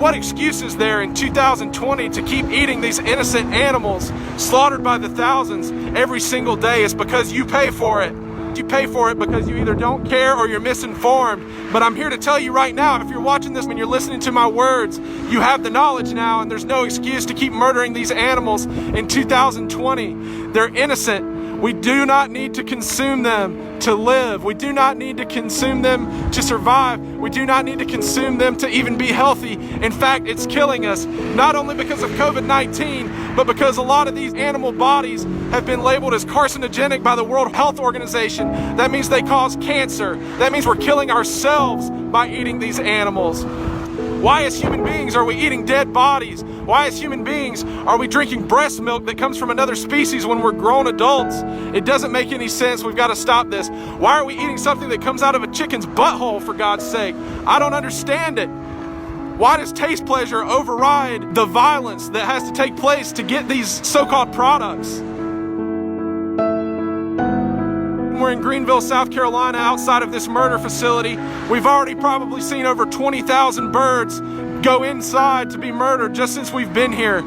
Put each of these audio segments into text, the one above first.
What excuse is there in 2020 to keep eating these innocent animals slaughtered by the thousands every single day? It's because you pay for it. You pay for it because you either don't care or you're misinformed. But I'm here to tell you right now, if you're watching this and you're listening to my words, you have the knowledge now, and there's no excuse to keep murdering these animals in 2020. They're innocent. We do not need to consume them to live. We do not need to consume them to survive. We do not need to consume them to even be healthy. In fact, it's killing us, not only because of COVID-19, but because a lot of these animal bodies have been labeled as carcinogenic by the World Health Organization. That means they cause cancer. That means we're killing ourselves by eating these animals. Why as human beings are we eating dead bodies? Why as human beings are we drinking breast milk that comes from another species when we're grown adults? It doesn't make any sense. We've got to stop this. Why are we eating something that comes out of a chicken's butthole, for God's sake? I don't understand it. Why does taste pleasure override the violence that has to take place to get these so-called products? We're in Greenville, South Carolina, outside of this murder facility. We've already probably seen over 20,000 birds go inside to be murdered just since we've been here.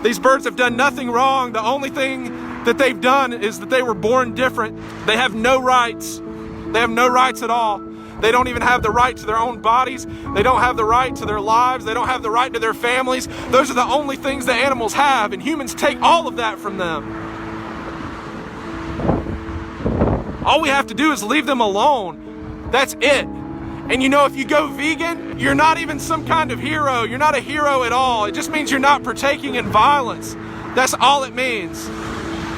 These birds have done nothing wrong. The only thing that they've done is that they were born different. They have no rights. They have no rights at all. They don't even have the right to their own bodies. They don't have the right to their lives. They don't have the right to their families. Those are the only things that animals have, and humans take all of that from them. All we have to do is leave them alone. That's it. And you know, if you go vegan, you're not even some kind of hero. You're not a hero at all. It just means you're not partaking in violence. That's all it means.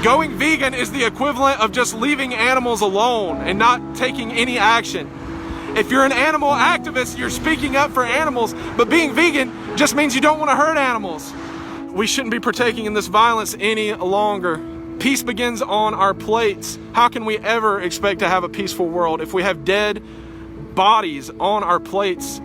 Going vegan is the equivalent of just leaving animals alone and not taking any action. If you're an animal activist, you're speaking up for animals, but being vegan just means you don't want to hurt animals. We shouldn't be partaking in this violence any longer. Peace begins on our plates. How can we ever expect to have a peaceful world if we have dead bodies on our plates